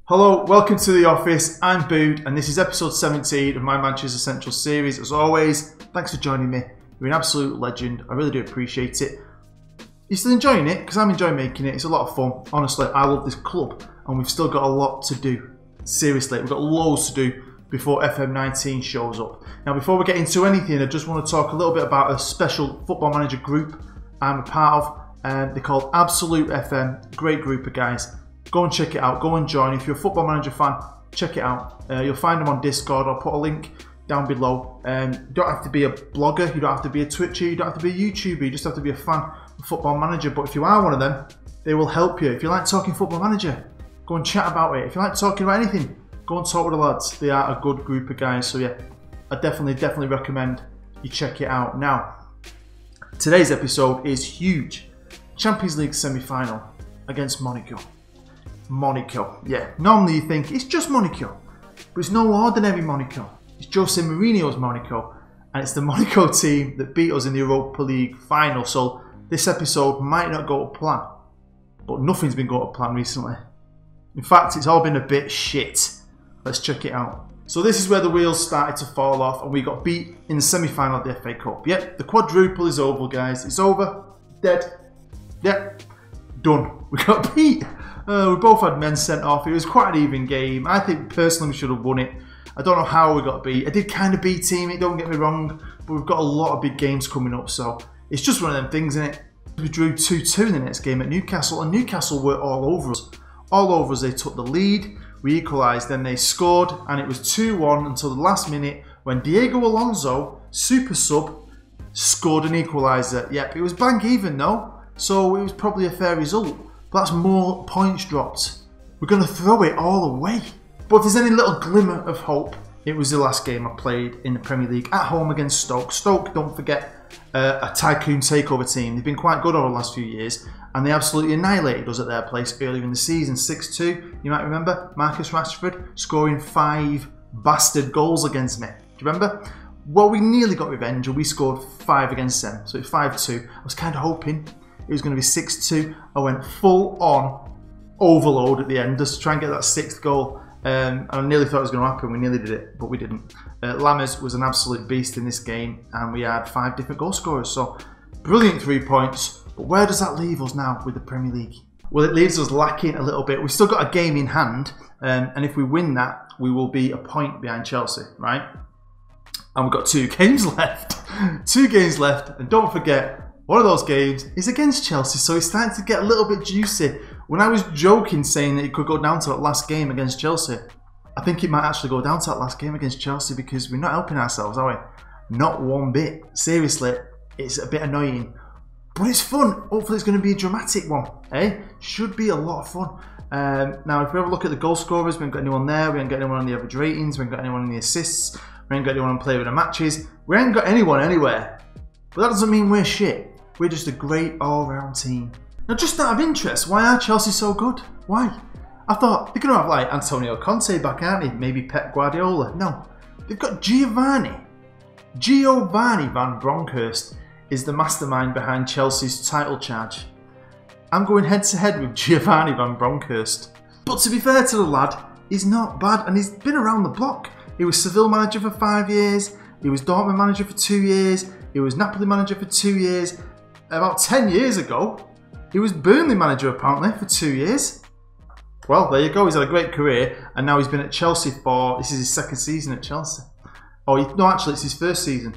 Hello, welcome to the office. I'm Bood and this is episode 17 of my Manchester Central series. As always, thanks for joining me. You're an absolute legend. I really do appreciate it. You're still enjoying it? Because I'm enjoying making it. It's a lot of fun. Honestly, I love this club and we've still got a lot to do. Seriously, we've got loads to do before FM19 shows up. Now, before we get into anything, I just want to talk a little bit about a special football manager group I'm a part of. They're called Absolute FM. Great group of guys. Go and check it out. Go and join. If you're a football manager fan, check it out. You'll find them on Discord. I'll put a link down below. You don't have to be a blogger. You don't have to be a Twitcher. You don't have to be a YouTuber. You just have to be a fan of Football Manager. But if you are one of them, they will help you. If you like talking Football Manager, go and chat about it. If you like talking about anything, go and talk with the lads. They are a good group of guys. So yeah, I definitely recommend you check it out. Now, today's episode is huge. Champions League semi-final against Monaco. Monaco, yeah. Normally you think it's just Monaco, but it's no ordinary Monaco. It's Jose Mourinho's Monaco, and it's the Monaco team that beat us in the Europa League final. So this episode might not go to plan, but nothing's been going to plan recently. In fact, it's all been a bit shit. Let's check it out. So this is where the wheels started to fall off, and we got beat in the semi-final of the FA Cup. Yep, the quadruple is over, guys. It's over. Dead. Yep. Done. We got beat. We both had men sent off. It was quite an even game. I think personally we should have won it. I don't know how we got beat. I did kind of beat team it, don't get me wrong, but we've got a lot of big games coming up, so it's just one of them things, isn't it? We drew 2-2 in the next game at Newcastle, and Newcastle were all over us. All over us. They took the lead, we equalised, then they scored, and it was 2-1 until the last minute when Diego Alonso, super sub, scored an equaliser. Yep, it was bang even though, so it was probably a fair result. But that's more points dropped. We're going to throw it all away. But if there's any little glimmer of hope, it was the last game I played in the Premier League at home against Stoke. Stoke, don't forget, a tycoon takeover team. They've been quite good over the last few years, and they absolutely annihilated us at their place earlier in the season. 6-2, you might remember, Marcus Rashford scoring 5 bastard goals against me. Do you remember? Well, we nearly got revenge, and we scored 5 against them, so it's 5-2. I was kind of hoping it was going to be 6-2. I went full on overload at the end just to try and get that 6th goal. And I nearly thought it was going to happen. We nearly did it, but we didn't. Lammers was an absolute beast in this game, and we had 5 different goal scorers. So brilliant 3 points. But where does that leave us now with the Premier League? Well, it leaves us lacking a little bit. We've still got a game in hand, and if we win that, we will be a point behind Chelsea, right? And we've got 2 games left. 2 games left, and don't forget, one of those games is against Chelsea, so it's starting to get a little bit juicy. When I was joking saying that it could go down to that last game against Chelsea, I think it might actually go down to that last game against Chelsea because we're not helping ourselves, are we? Not one bit. Seriously, it's a bit annoying. But it's fun. Hopefully it's going to be a dramatic one. Eh? Should be a lot of fun. Now, if we have a look at the goal scorers, we haven't got anyone there. We haven't got anyone on the average ratings. We haven't got anyone in the assists. We haven't got anyone on player of the matches. We haven't got anyone anywhere. But that doesn't mean we're shit. We're just a great all-round team. Now, just out of interest, why are Chelsea so good? Why? I thought they're going to have like Antonio Conte back, aren't they? Maybe Pep Guardiola. No, they've got Giovanni Van Bronckhorst is the mastermind behind Chelsea's title charge. I'm going head-to-head with Giovanni Van Bronckhorst. But to be fair to the lad, he's not bad, and he's been around the block. He was Seville manager for 5 years. He was Dortmund manager for 2 years. He was Napoli manager for 2 years. About 10 years ago, he was Burnley manager apparently for 2 years. Well, there you go. He's had a great career, and now he's been at Chelsea for, this is his 2nd season at Chelsea. No, actually, it's his 1st season.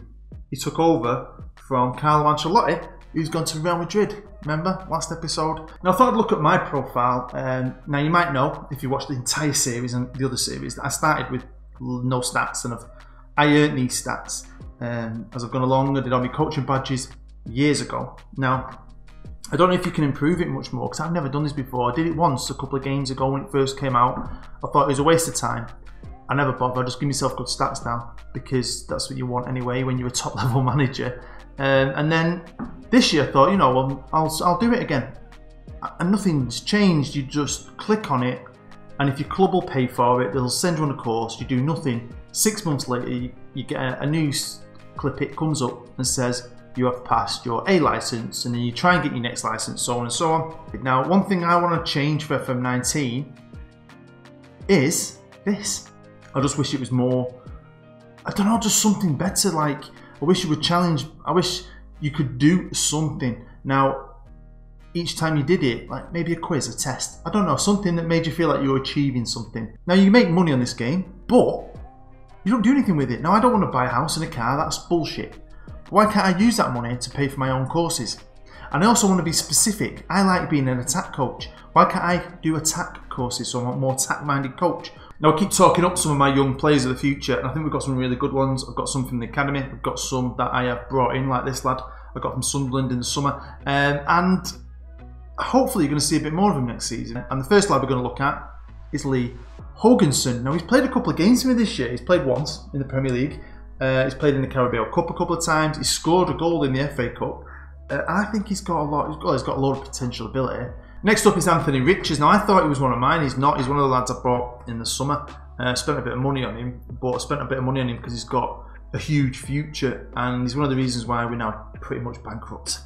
He took over from Carlo Ancelotti, who's gone to Real Madrid. Remember, last episode? Now, I thought I'd look at my profile. Now, you might know, if you watched the entire series and the other series, that I started with no stats, and I earned these stats as I've gone along. I did all my coaching badges years ago. Now, I don't know if you can improve it much more because I've never done this before. I did it once a couple of games ago when it first came out. I thought it was a waste of time. I never bothered. Just give myself good stats now because that's what you want anyway when you're a top level manager. And then this year I thought, you know, well, I'll do it again. And nothing's changed. You just click on it, and if your club will pay for it, they'll send you on a course. You do nothing. 6 months later, you get a news clip. It comes up and says, you have passed your A license, and then you try and get your next license, so on and so on. Now, one thing I want to change for FM19 is this. I just wish it was more, I don't know, just something better. Like, I wish you would challenge, I wish you could do something. Now, each time you did it, like maybe a quiz, a test, I don't know, something that made you feel like you were achieving something. Now, you make money on this game, but you don't do anything with it. Now, I don't want to buy a house and a car, that's bullshit. Why can't I use that money to pay for my own courses? And I also want to be specific. I like being an attack coach. Why can't I do attack courses so I'm a more attack-minded coach? Now, I keep talking up some of my young players of the future, and I think we've got some really good ones. I've got some from the academy, I've got some that I have brought in, like this lad I got from Sunderland in the summer, and hopefully you're going to see a bit more of him next season. And the first lad we're going to look at is Lee Hoganson. Now, he's played a couple of games for me this year. He's played once in the Premier League. He's played in the Carabao Cup a couple of times. He's scored a goal in the FA Cup. I think he's got a lot. He's got a lot of potential ability. Next up is Anthony Riches. Now, I thought he was one of mine. He's not. He's one of the lads I bought in the summer. Spent a bit of money on him, but I spent a bit of money on him because he's got a huge future, and he's one of the reasons why we're now pretty much bankrupt.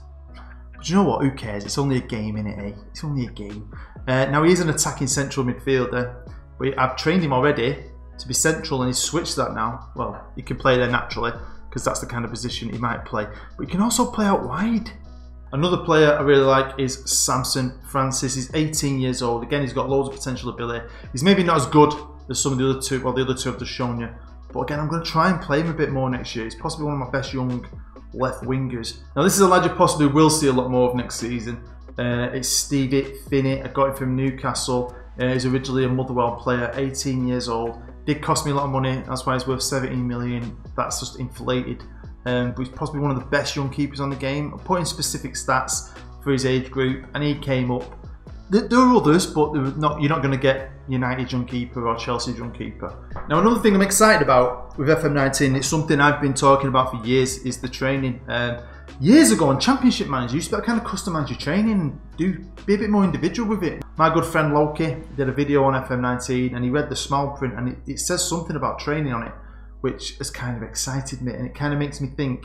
But you know what? Who cares? It's only a game, innit, eh? It's only a game. Now, he is an attacking central midfielder, but I've trained him already to be central, and he's switched that now. Well, he can play there naturally because that's the kind of position he might play, but he can also play out wide. Another player I really like is Samson Francis. He's 18 years old. Again, he's got loads of potential ability. He's maybe not as good as some of the other two, well, the other two I've just shown you. But again, I'm going to try and play him a bit more next year. He's possibly one of my best young left wingers. Now, this is a lad you possibly will see a lot more of next season. It's Stevie Finney. I got him from Newcastle. He's originally a Motherwell player, 18 years old. Did cost me a lot of money. That's why he's worth 17 million. That's just inflated. But he's possibly one of the best young keepers on the game. I'm putting specific stats for his age group, and he came up. There are others, but you're not going to get United young keeper or Chelsea young keeper. Now, another thing I'm excited about with FM19, it's something I've been talking about for years, is the training. Years ago on Championship Manager, you used to be able to kind of customise your training and be a bit more individual with it. My good friend Loki did a video on FM19 and he read the small print, and it says something about training on it, which has kind of excited me, and it kind of makes me think,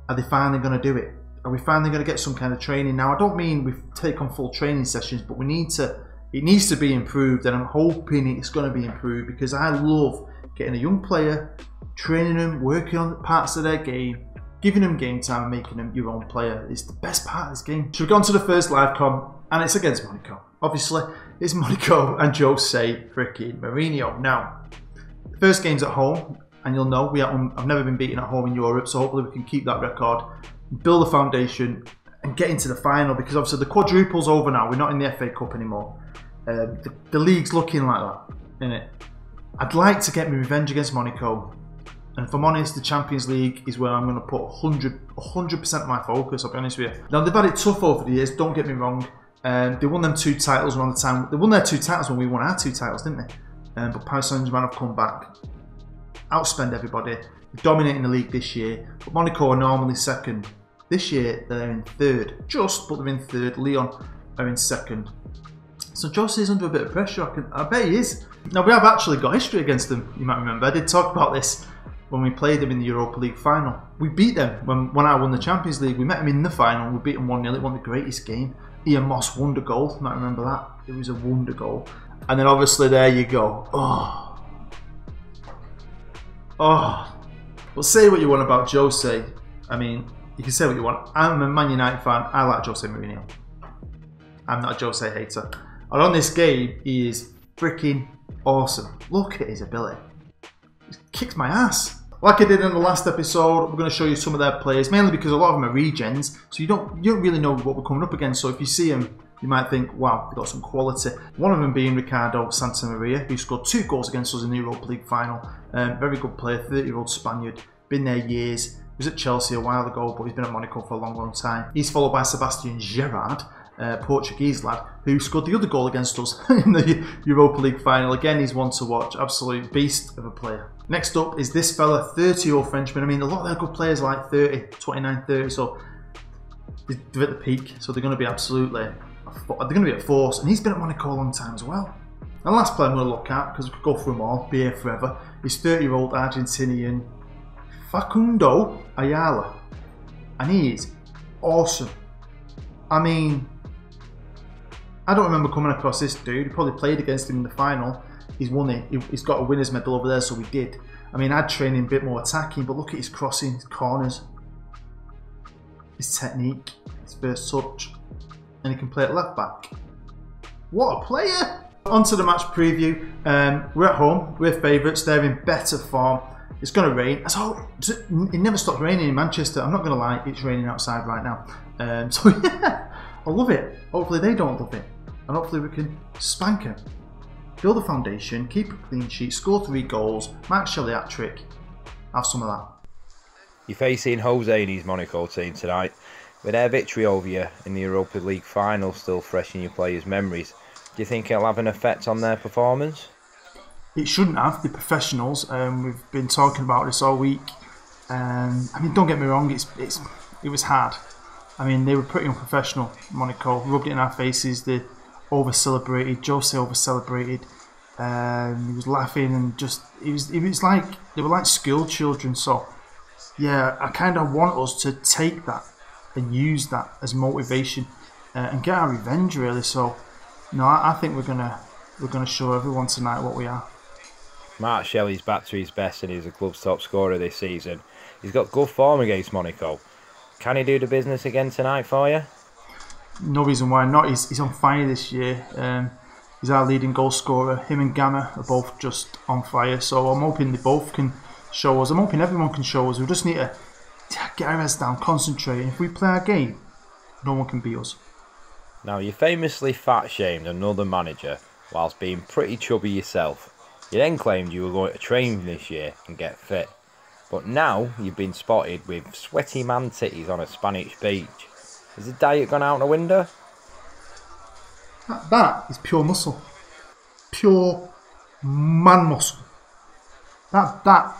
are they finally going to do it? Are we finally going to get some kind of training? Now, I don't mean we take on full training sessions, but it needs to be improved, and I'm hoping it's going to be improved because I love getting a young player, training them, working on parts of their game, giving them game time and making them your own player. It's the best part of this game. So we've gone to the first live com, and it's against Monaco. Obviously, it's Monaco and Jose freaking Mourinho. Now, the first game's at home, and you'll know I've never been beaten at home in Europe, so hopefully we can keep that record, build a foundation, and get into the final, because obviously the quadruple's over now. We're not in the FA Cup anymore. The league's looking like that, innit? I'd like to get my revenge against Monaco, and if I'm honest, the Champions League is where I'm going to put 100% of my focus, I'll be honest with you. Now, they've had it tough over the years, don't get me wrong. They won them 2 titles around the time. They won their 2 titles when we won our 2 titles, didn't they? But Paris Saint-Germain have come back, outspend everybody, dominating the league this year. But Monaco are normally second. This year they're in third, but they're in third. Lyon are in second. So Jose is under a bit of pressure. I bet he is. Now, we have actually got history against them. You might remember I did talk about this when we played them in the Europa League final. We beat them when I won the Champions League. We met them in the final. We beat them 1-0. It won the greatest game. Ian Moss wonder goal. You might remember that. It was a wonder goal. And then obviously there you go. Oh. But say what you want about Jose. I mean, you can say what you want. I'm a Man United fan. I like Jose Mourinho. I'm not a Jose hater. And on this game, he is freaking awesome. Look at his ability. He kicks my ass. Like I did in the last episode, we're going to show you some of their players, mainly because a lot of them are regens, so you don't really know what we're coming up against. So if you see them, you might think, wow, they've got some quality. One of them being Ricardo Santamaria, who scored 2 goals against us in the Europa League final. Very good player, 30-year-old Spaniard, been there years. He was at Chelsea a while ago, but he's been at Monaco for a long time. He's followed by Sebastian Gerrard, Portuguese lad, who scored the other goal against us in the Europa League final. Again, he's one to watch, absolute beast of a player. Next up is this fella, 30-year-old Frenchman. I mean, a lot of their good players are like 30, 29, 30, so they're at the peak, so they're going to be absolutely, they're going to be a force, and he's been at Monaco a long time as well. And the last player I'm going to look at, because we could go through them all, be here forever, is 30-year-old Argentinian Facundo Ayala, and he is awesome. I mean, I don't remember coming across this dude. He probably played against him in the final. He's won it. He's got a winner's medal over there, so we did. I mean, I'd train him a bit more attacking, but look at his crossing, his corners, his technique, his first touch, and he can play at left back. What a player! On to the match preview. We're at home, we're favourites, they're in better form. It's going to rain. It never stops raining in Manchester. I'm not going to lie, it's raining outside right now. So yeah, I love it. Hopefully they don't love it. And hopefully we can spank them. Build a foundation, keep a clean sheet, score 3 goals, Mark Shelley hat-trick. Have some of that. You're facing Jose and his Monaco team tonight. With their victory over you in the Europa League final still fresh in your players' memories, do you think it'll have an effect on their performance? It shouldn't have. They're professionals. We've been talking about this all week. I mean, don't get me wrong, it was hard. I mean, they were pretty unprofessional, Monaco. Rubbed it in our faces. They over-celebrated. JAYCEE over-celebrated. He was laughing and just... It was like... They were like school children. So, yeah, I kind of want us to take that and use that as motivation and get our revenge, really. So, no, I think we're gonna show everyone tonight what we are. Mark Shelley's back to his best and he's the club's top scorer this season. He's got good form against Monaco. Can he do the business again tonight for you? No reason why not. He's on fire this year. He's our leading goal scorer. Him and Gamma are both just on fire. So I'm hoping they both can show us. I'm hoping everyone can show us. We just need to get our heads down, concentrate. And if we play our game, no one can beat us. Now, you famously fat-shamed another manager whilst being pretty chubby yourself. You then claimed you were going to train this year and get fit. But now you've been spotted with sweaty man titties on a Spanish beach. Has the diet gone out the window? That is pure muscle. Pure man muscle. I'd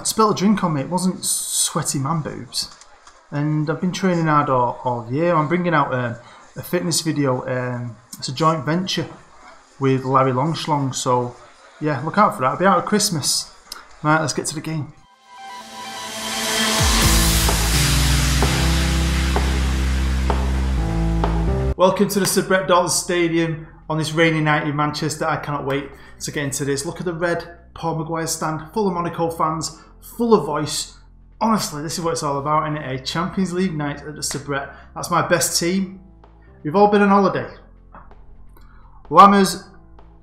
spilt a drink on me. It wasn't sweaty man boobs. And I've been training hard all year. I'm bringing out a fitness video. It's a joint venture with Larry Longschlong. So yeah, look out for that. It'll be out at Christmas. Right, let's get to the game. Welcome to the Sir Brett Dalton Stadium on this rainy night in Manchester. I cannot wait to get into this. Look at the red Paul Maguire stand, full of Monaco fans, full of voice. Honestly, this is what it's all about, isn't it? A Champions League night at the Sir Brett. That's my best team. We've all been on holiday. Lammers,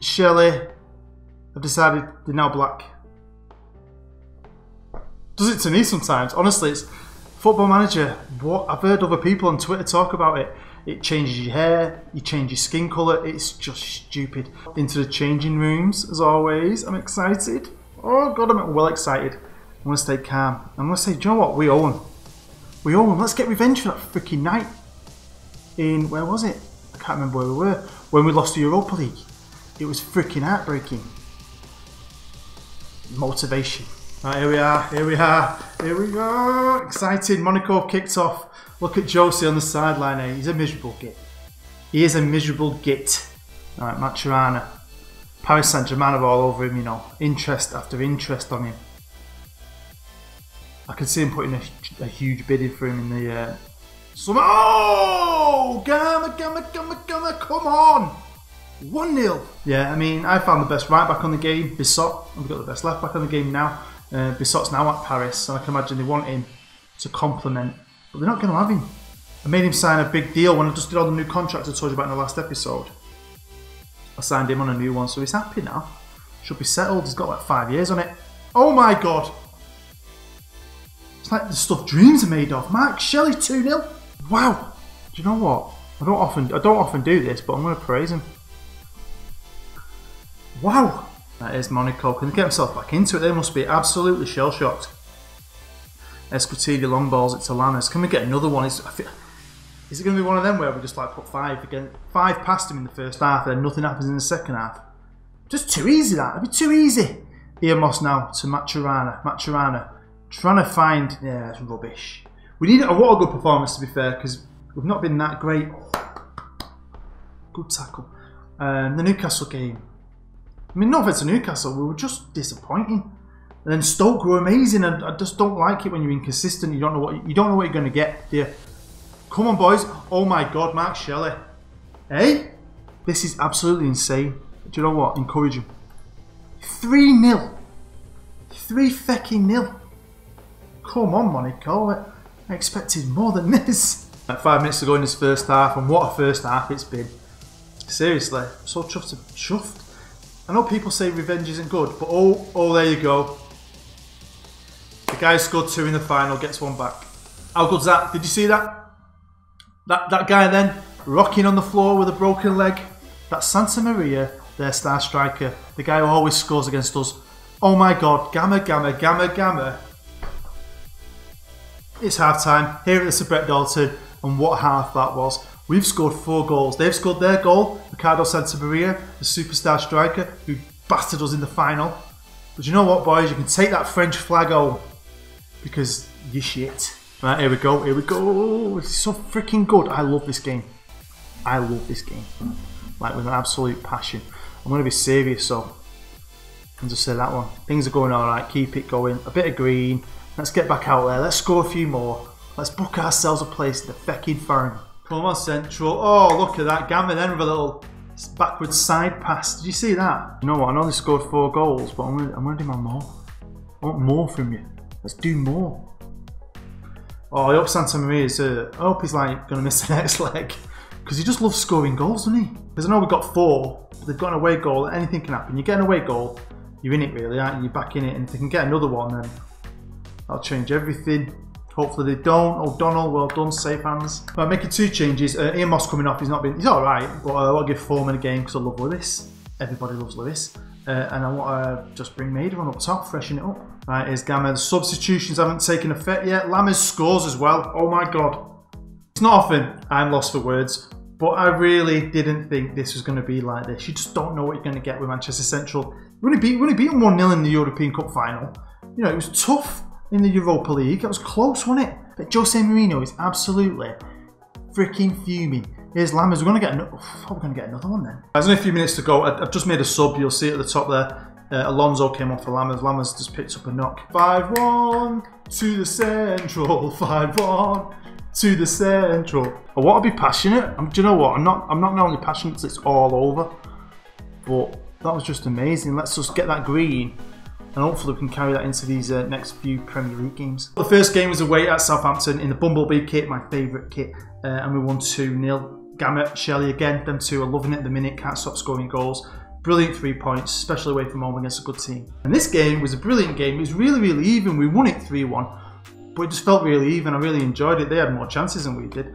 Shelley have decided they're now black. Does it to me sometimes. Honestly, it's Football Manager. What I've heard other people on Twitter talk about it. It changes your hair, you change your skin colour, it's just stupid. Into the changing rooms, as always. I'm excited. Oh God, I'm well excited. I'm going to stay calm. I'm going to say, do you know what? We owe them. We owe them. Let's get revenge for that freaking night. In, where was it? I can't remember where we were. When we lost the Europa League. It was freaking heartbreaking. Motivation. Right, here we are, here we are, here we go. Excited, Monaco kicked off. Look at JAYCEE on the sideline here. He's a miserable git. He is a miserable git. Alright, Maturana. Paris Saint-Germain are all over him, you know. Interest after interest on him. I can see him putting a huge bid in for him in the summer. Oh! Gamma, come on! 1-0. Yeah, I mean, I found the best right back on the game, Bissot. We've got the best left back on the game now. Bissot's now at Paris, and I can imagine they want him to complement. But they're not going to have him. I made him sign a big deal when I just did all the new contracts I told you about in the last episode. I signed him on a new one, so he's happy now. Should be settled. He's got like 5 years on it. Oh my God! It's like the stuff dreams are made of. Mark Shelley 2-0. Wow. Do you know what? I don't often do this, but I'm going to praise him. Wow. That is Monaco. Can they get themselves back into it? They must be absolutely shell-shocked. Escotidi long balls it to Lammers. Can we get another one? Is it going to be one of them where we just like put 5 again? 5 past him in the first half, and then nothing happens in the second half. Just too easy, that. It'd be too easy. Iamos now to Maturana. Maturana trying to find. Yeah, that's rubbish. We need what a good performance, to be fair, because we've not been that great. Good tackle. The Newcastle game. I mean, no offense to Newcastle, we were just disappointing. And then Stoke were amazing, and I just don't like it when you're inconsistent. You don't know what you're going to get, do you? Come on, boys! Oh my God, Mark Shelley. Hey, This is absolutely insane. Do you know what? Encourage him. 3-0. 3-0. Come on, Monaco. I expected more than this. Like 5 minutes to go in this first half, and what a first half it's been. Seriously, I'm so chuffed. I know people say revenge isn't good, but oh, there you go. The guy who scored 2 in the final gets 1 back. How good's that? Did you see that? That guy then, rocking on the floor with a broken leg. That's Santa Maria, their star striker. The guy who always scores against us. Oh my God, Gamma. It's half time here at the Sir Brett Dalton, and what half that was. We've scored 4 goals. They've scored their goal, Ricardo Santa Maria, the superstar striker who battered us in the final. But you know what, boys? You can take that French flag home because you shit. Right, here we go. It's so freaking good. I love this game. Like with an absolute passion. I'm going to be serious, so I'll just say that one. Things are going alright. Keep it going. A bit of green. Let's get back out there. Let's score a few more. Let's book ourselves a place in the feckin' farm. Come on, Central. Oh, look at that. Gamma then with a little backward side pass. Did you see that? You know what? I know they scored 4 goals, but I'm going to do more. I want more from you. Let's do more. Oh, I hope Santa Maria's I hope he's like going to miss the next leg. Because he just loves scoring goals, doesn't he? Because I know we've got 4, but they've got an away goal. Anything can happen. You get an away goal, you're in it really, aren't you? You're back in it. And if they can get another one, then that'll change everything. Hopefully they don't. O'Donnell, well done, safe hands. I'm making 2 changes. Ian Moss coming off, he's alright, but I want to give Foreman a game because I love Lewis. Everybody loves Lewis. And I want to just bring Maida on up top, freshen it up. Right, here's Gamma. The substitutions haven't taken effect yet. Lammers scores as well. Oh my God. It's not often I'm lost for words, but I really didn't think this was going to be like this. You just don't know what you're going to get with Manchester Central. We only beaten 1-0 in the European Cup final. You know, it was tough in the Europa League. It was close, wasn't it? But Jose Mourinho is absolutely freaking fuming. Here's Lammers. We're going to get another one then. There's only a few minutes to go. I've just made a sub. You'll see it at the top there. Alonso came on for Lammers. Lammers just picked up a knock. 5-1 to the Central. 5-1 to the Central. I want to be passionate. Do you know what? I'm not only passionate till it's all over, but that was just amazing. Let's just get that green, and hopefully we can carry that into these next few Premier League games. The first game was away at Southampton in the Bumblebee kit, my favourite kit, and we won 2-0. Gamma, Shelley again, them two are loving it at the minute, can't stop scoring goals. Brilliant 3 points, especially away from home against a good team. And this game was a brilliant game. It was really even. We won it 3-1, but it just felt really even. I really enjoyed it. They had more chances than we did.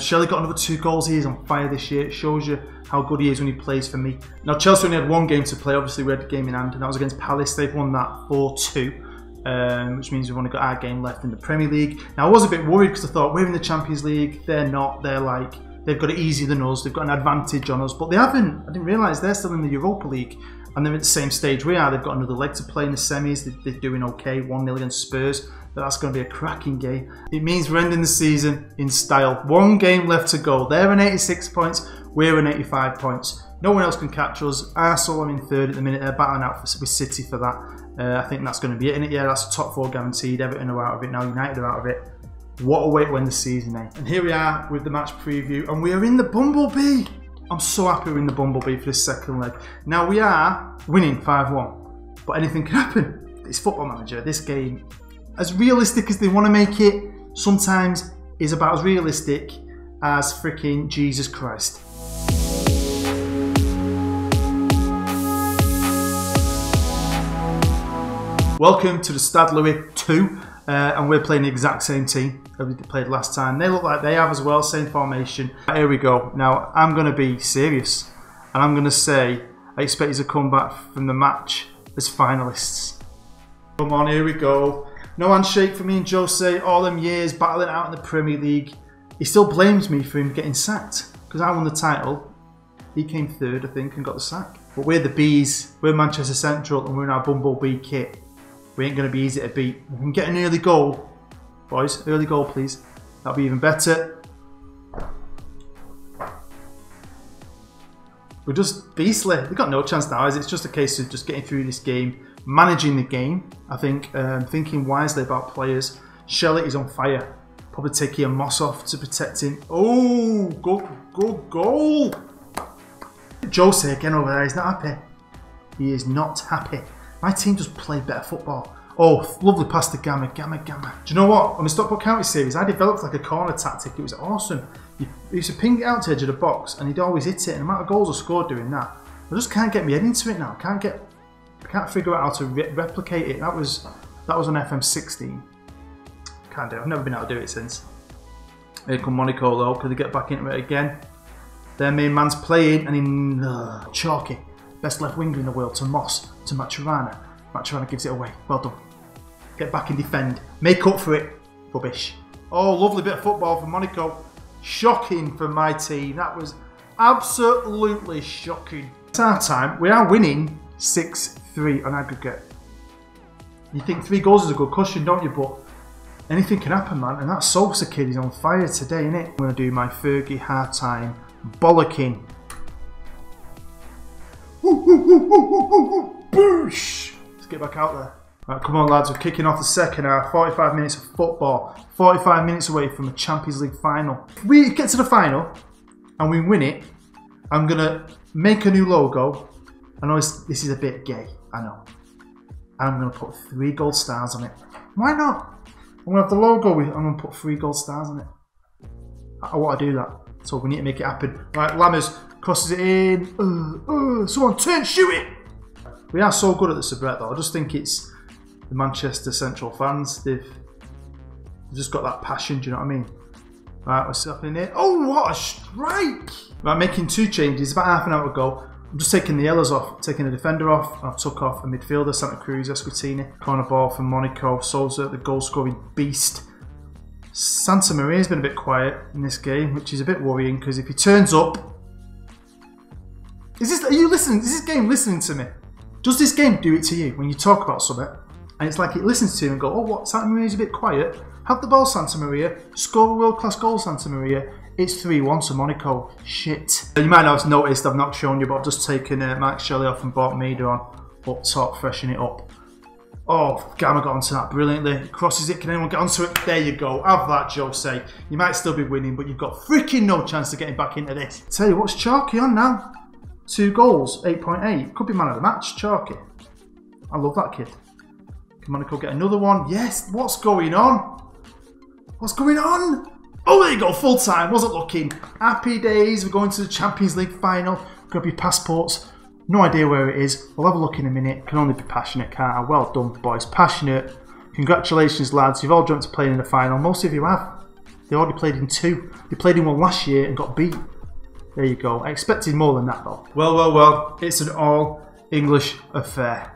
Shelley got another 2 goals. He is on fire this year. It shows you how good he is when he plays for me. Now, Chelsea only had 1 game to play. Obviously, we had a game in hand, and that was against Palace. They've won that 4-2. Which means we've only got our game left in the Premier League. Now, I was a bit worried because I thought we're in the Champions League. They're not. They're like, they've got it easier than us. They've got an advantage on us, but they haven't. I didn't realise they're still in the Europa League, and they're at the same stage we are. They've got another leg to play in the semis. They're doing okay. 1-0 against Spurs. But that's going to be a cracking game. It means we're ending the season in style. 1 game left to go. They're on 86 points. We're on 85 points. No one else can catch us. Arsenal are in 3rd at the minute. They're battling out with City for that. I think that's going to be it, innit? Yeah, that's the top 4 guaranteed. Everton are out of it now. United are out of it. What a way to end the season, eh? And here we are with the match preview, and we are in the Bumblebee. I'm so happy we're in the Bumblebee for this second leg. Now, we are winning 5-1, but anything can happen. It's Football Manager. This game, as realistic as they want to make it, sometimes is about as realistic as freaking Jesus Christ. Welcome to the Stade Louis 2, and we're playing the exact same team that we played last time. They look like they have as well, same formation. Here we go. Now, I'm going to be serious, and I'm going to say I expect you to come back from the match as finalists. Come on, here we go. No handshake for me and Jose, all them years battling out in the Premier League. He still blames me for him getting sacked, because I won the title. He came 3rd, I think, and got the sack. But we're the Bees, we're Manchester Central, and we're in our Bumblebee kit. We ain't going to be easy to beat. We can get an early goal. Boys, early goal, please. That'll be even better. We're just beastly. We've got no chance now, is it? It's just a case of just getting through this game, managing the game, I think, thinking wisely about players. Shelley is on fire. Probably take Ian Moss off to protect him. Oh, good goal. JAYCEE again over there, he's not happy. He is not happy. My team just played better football. Oh, lovely pass to Gamma. Do you know what? On the Stockport County series, I developed like a corner tactic. It was awesome. He used to ping it out to the edge of the box and he'd always hit it. And the amount of goals I scored doing that, I just can't get my head into it now. I can't figure out how to replicate it. That was on FM18. Can't do it. I've never been able to do it since. Here come Monaco though. Could they get back into it again? Their main man's playing and he chalky. Best left winger in the world to Moss, to Maturana. Maturana gives it away. Well done. Get back and defend. Make up for it. Rubbish. Oh, lovely bit of football from Monaco. Shocking from my team. That was absolutely shocking. It's our time. We are winning 6-3 on aggregate. You think 3 goals is a good cushion, don't you? But anything can happen, man. And that Sosa kid is on fire today, innit? I'm going to do my Fergie half-time bollocking. Boosh! Let's get back out there. Right, come on lads, we're kicking off the second half. 45 minutes of football. 45 minutes away from a Champions League final. If we get to the final and we win it, I'm going to make a new logo. I know this is a bit gay, I know. And I'm going to put 3 gold stars on it. Why not? I'm going to have the logo with, I'm going to put 3 gold stars on it. I want to do that. So we need to make it happen. Right, Lammers crosses it in. Someone turn, shoot it! We are so good at the soubrette though. I just think it's the Manchester Central fans. They've just got that passion, do you know what I mean? Right, what's happening here? Oh, what a strike! Right, making 2 changes. About half an hour ago. I'm just taking the yellows off, taking the defender off. I've took off a midfielder, Santa Cruz, Esquitini. Corner ball from Monaco. Sosa, the goal scoring beast. Santa Maria's been a bit quiet in this game, which is a bit worrying because if he turns up, are you listening? Is this game listening to me? Does this game do it to you when you talk about something and it's like it listens to you and go, oh, what? Santa Maria's a bit quiet. Have the ball, Santa Maria. Score a world-class goal, Santa Maria. It's 3-1 to Monaco. Shit. You might not have noticed, I've not shown you, but I've just taken Mark Shelley off and brought Maida on up top, freshen it up. Oh, Gamma got onto that brilliantly. Crosses it. Can anyone get onto it? There you go. Have that, JAYCEE. You might still be winning, but you've got freaking no chance of getting back into this. Tell you what's Chalky on now. 2 goals, 8.8. Could be man of the match, Chalky. I love that kid. Can Monaco get another one? Yes. What's going on? What's going on? Oh, there you go. Full time. Wasn't looking. Happy days. We're going to the Champions League final. Grab your passports. No idea where it is. We'll have a look in a minute. Can only be passionate, can't I? Well done, boys. Passionate. Congratulations, lads. You've all dreamt of playing in the final. Most of you have. They already played in 2. They played in 1 last year and got beat. There you go. I expected more than that, though. Well. It's an all-English affair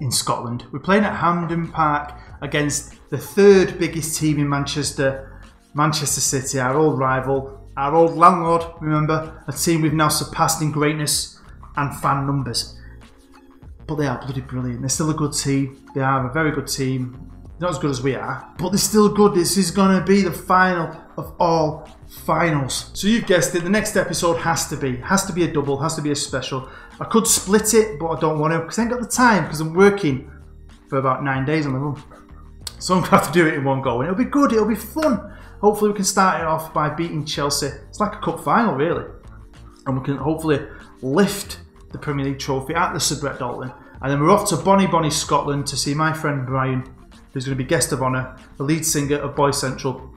in Scotland. We're playing at Hampden Park against the 3rd biggest team in Manchester, Manchester City, our old rival, our old landlord, remember? A team we've now surpassed in greatness and fan numbers. But they are bloody brilliant. They're still a good team. They are a very good team. Not as good as we are, but they're still good. This is going to be the final of all finals. So you've guessed it, the next episode has to be a double, has to be a special. I could split it, but I don't want to because I ain't got the time because I'm working for about 9 days on the run. So I'm going to have to do it in one go and it'll be good, it'll be fun. Hopefully we can start it off by beating Chelsea. It's like a cup final really. And we can hopefully lift the Premier League trophy at the soubrette Dalton. And then we're off to Bonnie, Scotland to see my friend Brian, who's going to be guest of honour, the lead singer of Boy Central.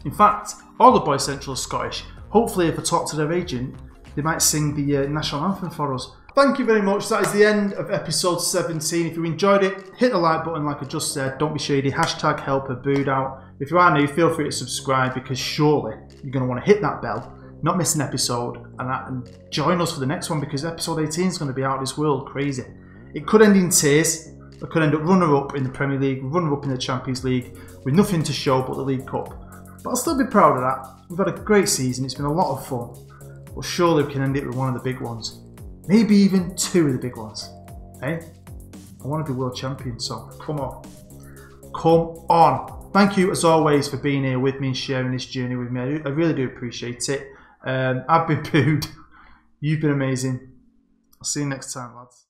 In fact, all of Boy Central are Scottish. Hopefully if I talk to their agent, they might sing the national anthem for us. Thank you very much. That is the end of episode 17. If you enjoyed it, hit the like button like I just said. Don't be shady. Hashtag help a booed out. If you are new, feel free to subscribe because surely you're going to want to hit that bell, not miss an episode, and join us for the next one because episode 18 is going to be out of this world crazy. It could end in tears. It could end up runner-up in the Premier League, runner-up in the Champions League with nothing to show but the League Cup. But I'll still be proud of that. We've had a great season. It's been a lot of fun. But surely we can end it with one of the big ones. Maybe even 2 of the big ones. Eh? I want to be world champion, so come on. Come on. Thank you as always for being here with me and sharing this journey with me. I really do appreciate it. I've been pooed. You've been amazing. I'll see you next time, lads.